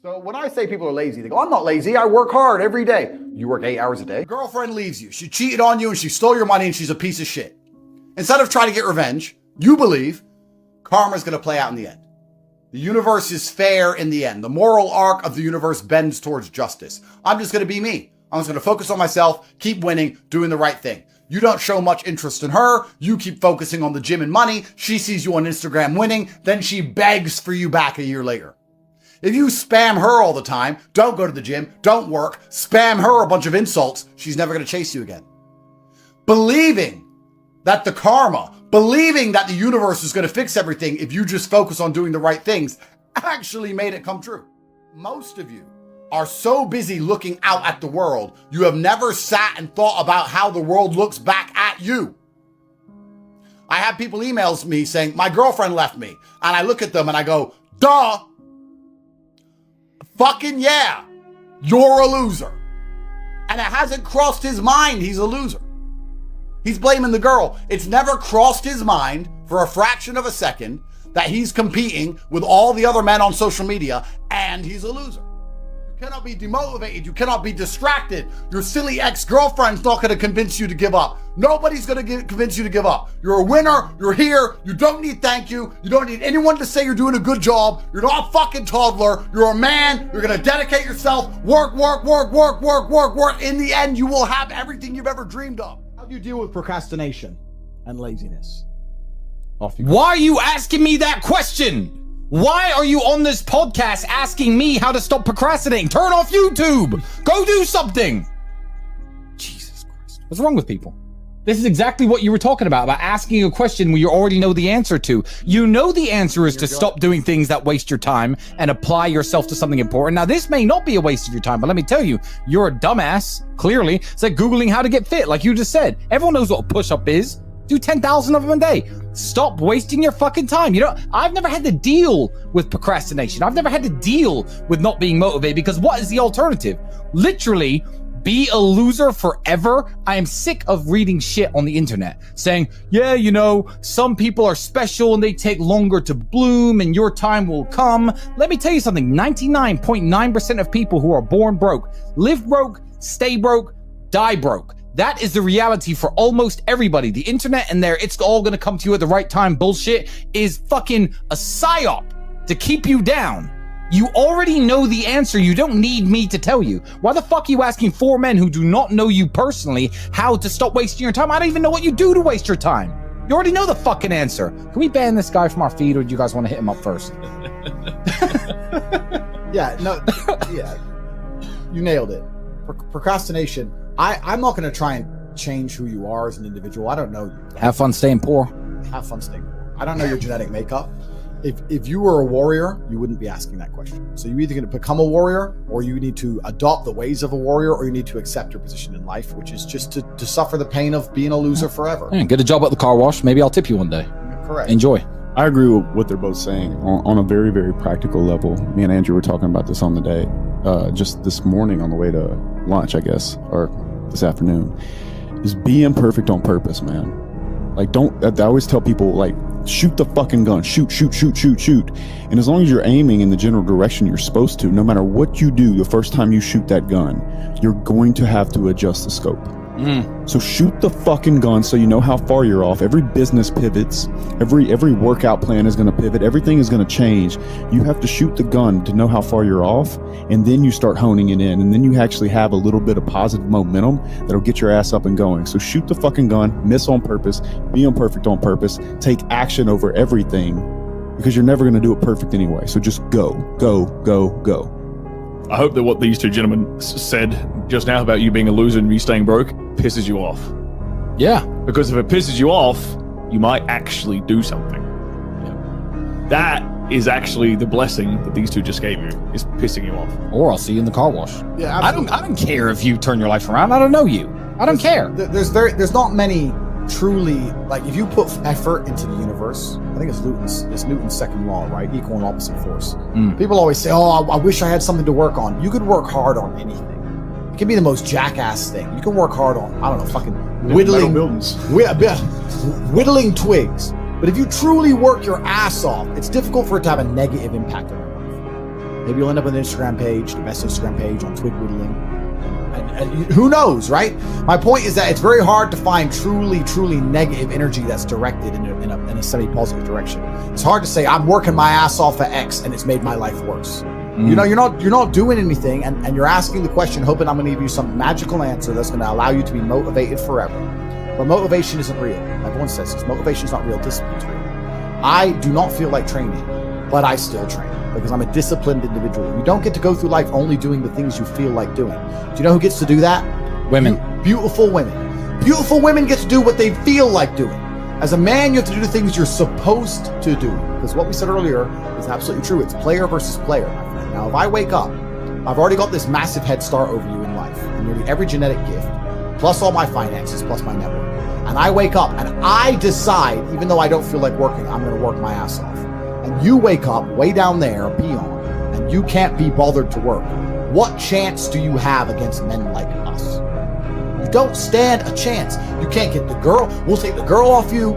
So when I say people are lazy, they go, I'm not lazy. I work hard every day. You work 8 hours a day. Girlfriend leaves you. She cheated on you and she stole your money and she's a piece of shit. Instead of trying to get revenge, you believe karma's going to play out in the end. The universe is fair in the end. The moral arc of the universe bends towards justice. I'm just going to be me. I'm just going to focus on myself, keep winning, doing the right thing. You don't show much interest in her. You keep focusing on the gym and money. She sees you on Instagram winning. Then she begs for you back a year later. If you spam her all the time, don't go to the gym, don't work, spam her a bunch of insults, she's never going to chase you again. Believing that the karma, believing that the universe is going to fix everything if you just focus on doing the right things, actually made it come true. Most of you are so busy looking out at the world, you have never sat and thought about how the world looks back at you. I have people emails me saying, my girlfriend left me. And I look at them and I go, duh. Fucking yeah, you're a loser. And it hasn't crossed his mind he's a loser. He's blaming the girl. It's never crossed his mind for a fraction of a second that he's competing with all the other men on social media and he's a loser. You cannot be demotivated. You cannot be distracted. Your silly ex-girlfriend's not going to convince you to give up. Nobody's going to convince you to give up. You're a winner. You're here. You don't need thank you. You don't need anyone to say you're doing a good job. You're not a fucking toddler. You're a man. You're going to dedicate yourself. Work, work, work, work, work, work, work. In the end, you will have everything you've ever dreamed of. How do you deal with procrastination and laziness? Why are you asking me that question? Why are you on this podcast asking me how to stop procrastinating? Turn off YouTube. Go do something. Jesus Christ. What's wrong with people? This is exactly what you were talking about asking a question where you already know the answer to. You know the answer is to stop doing things that waste your time and apply yourself to something important. Now, this may not be a waste of your time, but let me tell you, you're a dumbass, clearly. It's like Googling how to get fit, like you just said. Everyone knows what a push-up is. Do 10,000 of them a day. Stop wasting your fucking time. You know, I've never had to deal with procrastination. I've never had to deal with not being motivated because what is the alternative? Literally, be a loser forever. I am sick of reading shit on the internet saying, yeah, you know, some people are special and they take longer to bloom and your time will come. Let me tell you something. 99.9% of people who are born broke, live broke, stay broke, die broke. That is the reality for almost everybody. The internet and their it's all gonna come to you at the right time bullshit is fucking a psyop to keep you down. You already know the answer. You don't need me to tell you. Why the fuck are you asking 4 men who do not know you personally how to stop wasting your time? I don't even know what you do to waste your time. You already know the fucking answer. Can we ban this guy from our feed or do you guys want to hit him up first? Yeah, no, yeah, you nailed it. Procrastination. I'm not going to try and change who you are as an individual. I don't know you. Have fun staying poor. Have fun staying poor. I don't know your genetic makeup. If you were a warrior, you wouldn't be asking that question. So you either going to become a warrior or you need to adopt the ways of a warrior or you need to accept your position in life, which is just to suffer the pain of being a loser forever. Yeah, get a job at the car wash. Maybe I'll tip you one day. Correct. Enjoy. I agree with what they're both saying on a very, very practical level. Me and Andrew were talking about this on the day, just this morning on the way to lunch, I guess, or this afternoon, is be imperfect on purpose, man. Like, I always tell people, like, shoot the fucking gun, shoot. And as long as you're aiming in the general direction you're supposed to, no matter what you do the first time you shoot that gun, you're going to have to adjust the scope. So shoot the fucking gun so you know how far you're off. Every business pivots. Every workout plan is going to pivot. Everything is going to change. You have to shoot the gun to know how far you're off, and then you start honing it in, and then you actually have a little bit of positive momentum that'll get your ass up and going. So shoot the fucking gun, miss on purpose, be imperfect on purpose, take action over everything, because you're never going to do it perfect anyway. So just go. I hope that what these two gentlemen said just now about you being a loser and me staying broke pisses you off. Yeah. Because if it pisses you off, you might actually do something. Yeah. That is actually the blessing that these two just gave you, is pissing you off. Or I'll see you in the car wash. Yeah, I don't care if you turn your life around. I don't know you. I don't care. There's not many truly, like, if you put effort into the universe, I think it's Newton's second law, right? Equal and opposite force. People always say, oh, I wish I had something to work on. You could work hard on anything. It can be the most jackass thing. You can work hard on, I don't know, fucking whittling twigs. But if you truly work your ass off, it's difficult for it to have a negative impact on your life. Maybe you'll end up with an Instagram page, the best Instagram page on twig whittling. And who knows, right? My point is that it's very hard to find truly negative energy that's directed in a semi-positive direction. It's hard to say I'm working my ass off for X and it's made my life worse. You know, you're not doing anything, and you're asking the question, hoping I'm going to give you some magical answer that's going to allow you to be motivated forever. But motivation isn't real. Everyone says this. Motivation is not real. Discipline's real. I do not feel like training, but I still train because I'm a disciplined individual. You don't get to go through life only doing the things you feel like doing. Do you know who gets to do that? Women. Beautiful women. Beautiful women get to do what they feel like doing. As a man, you have to do the things you're supposed to do. Because what we said earlier is absolutely true. It's player versus player, my friend. Now, if I wake up, I've already got this massive head start over you in life. And nearly every genetic gift, plus all my finances, plus my network. And I wake up and I decide, even though I don't feel like working, I'm going to work my ass off. And you wake up way down there, a peon, and you can't be bothered to work. What chance do you have against men like us? You don't stand a chance. You can't get the girl. We'll take the girl off you.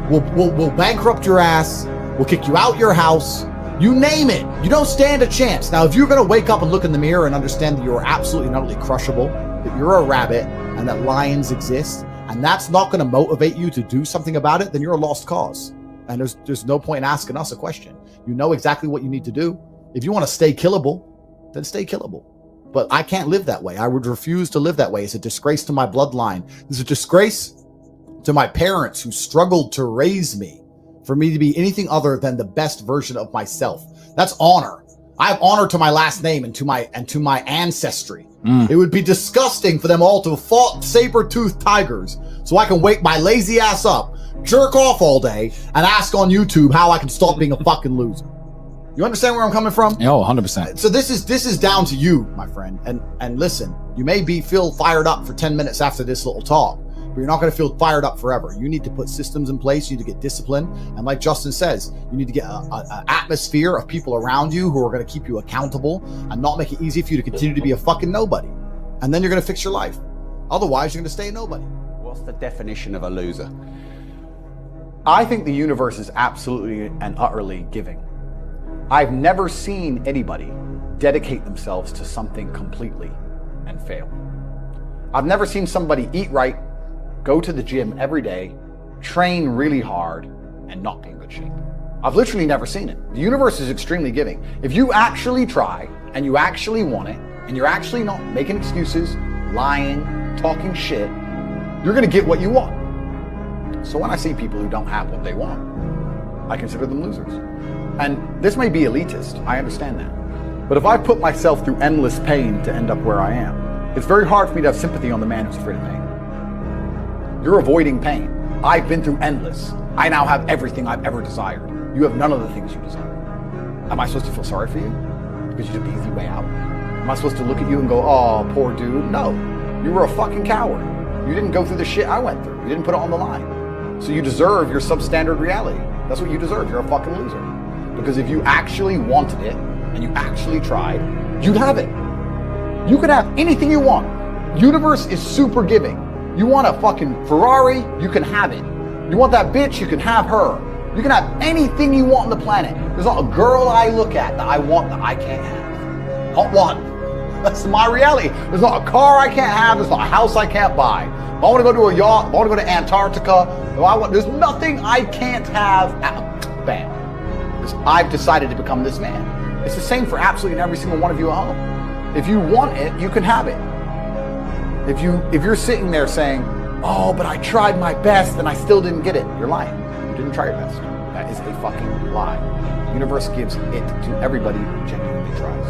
We'll bankrupt your ass. We'll kick you out your house. You name it. You don't stand a chance. Now, if you're going to wake up and look in the mirror and understand that you're absolutely not only crushable, that you're a rabbit and that lions exist, and that's not going to motivate you to do something about it, then you're a lost cause. And there's no point in asking us a question. You know exactly what you need to do. If you want to stay killable, then stay killable. But I can't live that way. I would refuse to live that way. It's a disgrace to my bloodline. It's a disgrace to my parents who struggled to raise me for me to be anything other than the best version of myself. That's honor. I have honor to my last name and to my ancestry. It would be disgusting for them all to have fought saber-toothed tigers so I can wake my lazy ass up, jerk off all day, and ask on YouTube how I can stop being a fucking loser. You understand where I'm coming from? Oh, 100%. So this is down to you, my friend. And listen, you may feel fired up for 10 minutes after this little talk, but you're not going to feel fired up forever. You need to put systems in place. You need to get discipline. And like Justin says, you need to get an atmosphere of people around you who are going to keep you accountable and not make it easy for you to continue to be a fucking nobody. And then you're going to fix your life. Otherwise, you're going to stay a nobody. What's the definition of a loser? I think the universe is absolutely and utterly giving. I've never seen anybody dedicate themselves to something completely and fail. I've never seen somebody eat right, go to the gym every day, train really hard, and not be in good shape. I've literally never seen it. The universe is extremely giving. If you actually try, and you actually want it, and you're actually not making excuses, lying, talking shit, you're gonna get what you want. So when I see people who don't have what they want, I consider them losers. And this may be elitist, I understand that. But if I put myself through endless pain to end up where I am, it's very hard for me to have sympathy on the man who's afraid of pain. You're avoiding pain. I've been through endless. I now have everything I've ever desired. You have none of the things you desire. Am I supposed to feel sorry for you? Because you took the easy way out? Am I supposed to look at you and go, oh, poor dude? No, you were a fucking coward. You didn't go through the shit I went through. You didn't put it on the line. So you deserve your substandard reality. That's what you deserve. You're a fucking loser. Because if you actually wanted it, and you actually tried, you'd have it. You could have anything you want. Universe is super giving. You want a fucking Ferrari, you can have it. You want that bitch, you can have her. You can have anything you want on the planet. There's not a girl I look at that I want that I can't have. Not one. That's my reality. There's not a car I can't have. There's not a house I can't buy. If I want to go to a yacht, if I want to go to Antarctica, there's nothing I can't have. Bam. Because I've decided to become this man. It's the same for absolutely every single one of you at home. If you want it, you can have it. If you're sitting there saying, oh, but I tried my best and I still didn't get it, you're lying. You didn't try your best. That is a fucking lie. The universe gives it to everybody who genuinely tries.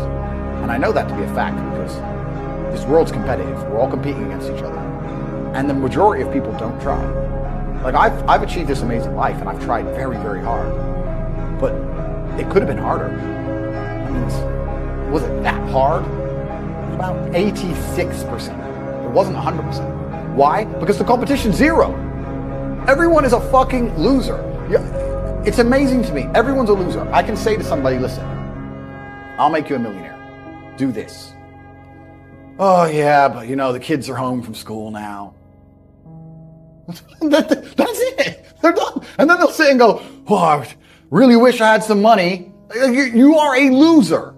And I know that to be a fact because this world's competitive. We're all competing against each other. And the majority of people don't try. Like I've achieved this amazing life and I've tried very, very hard. But it could have been harder. I mean, was it that hard? It was about 86%. It wasn't 100%. Why? Because the competition's zero. Everyone is a fucking loser. It's amazing to me. Everyone's a loser. I can say to somebody, listen, I'll make you a millionaire. Do this. Oh yeah, but the kids are home from school now. That's it. They're done. And then they'll sit and go, oh, I really wish I had some money. You are a loser.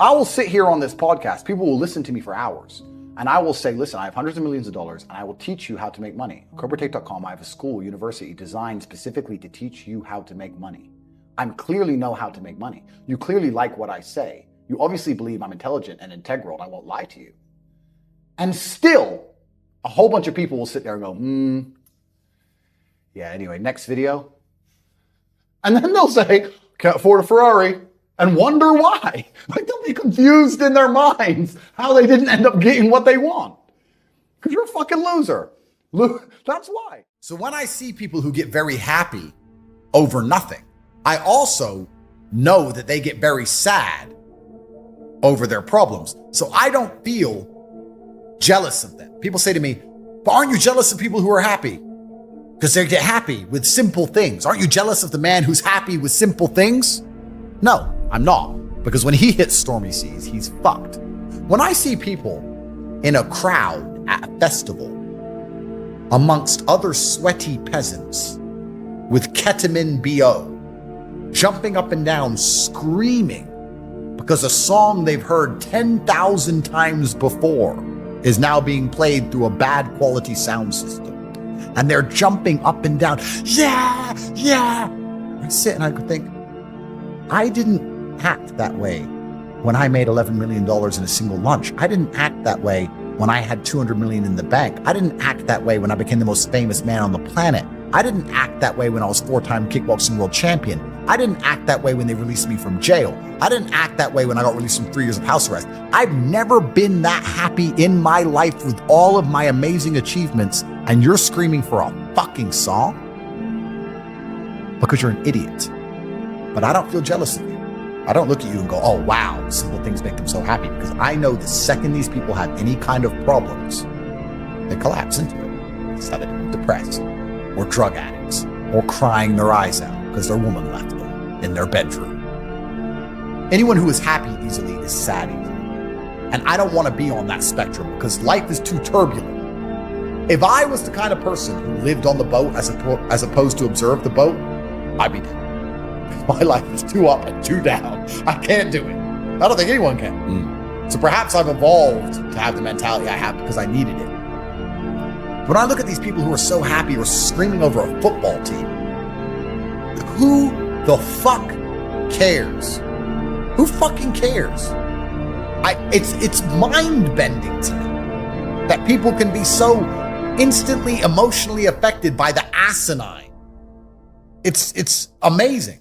I will sit here on this podcast. People will listen to me for hours. And I will say, listen, I have hundreds of millions of dollars and I will teach you how to make money. CobraTape.com, I have a school, university designed specifically to teach you how to make money. I clearly know how to make money. You clearly like what I say. You obviously believe I'm intelligent and integral and I won't lie to you. And still, a whole bunch of people will sit there and go, yeah, anyway, next video. And then they'll say, can't afford a Ferrari, and wonder why. Like, they'll be confused in their minds how they didn't end up getting what they want. Because you're a fucking loser. That's why. So when I see people who get very happy over nothing, I also know that they get very sad over their problems. So I don't feel jealous of them. People say to me, but aren't you jealous of people who are happy? Because they get happy with simple things. Aren't you jealous of the man who's happy with simple things? No, I'm not. Because when he hits stormy seas, he's fucked. When I see people in a crowd at a festival amongst other sweaty peasants with ketamine BO, jumping up and down, screaming because a song they've heard 10,000 times before is now being played through a bad quality sound system. And they're jumping up and down. Yeah, yeah. I sit and I could think, I didn't act that way when I made $11 million in a single lunch. I didn't act that way when I had $200 million in the bank. I didn't act that way when I became the most famous man on the planet. I didn't act that way when I was 4-time kickboxing world champion. I didn't act that way when they released me from jail. I didn't act that way when I got released from 3 years of house arrest. I've never been that happy in my life with all of my amazing achievements, and you're screaming for a fucking song? Because you're an idiot. But I don't feel jealous of you. I don't look at you and go, oh wow, simple things make them so happy, because I know the second these people have any kind of problems, they collapse into it. It's either depressed, or drug addicts, or crying their eyes out because their woman left them in their bedroom. Anyone who is happy easily is sad easily. And I don't want to be on that spectrum because life is too turbulent. If I was the kind of person who lived on the boat as opposed to observe the boat, I'd be dead. My life is too up and too down. I can't do it. I don't think anyone can. So perhaps I've evolved to have the mentality I have because I needed it. When I look at these people who are so happy or screaming over a football team, who the fuck cares? Who fucking cares? It's mind-bending to me that people can be so instantly emotionally affected by the asinine. It's amazing.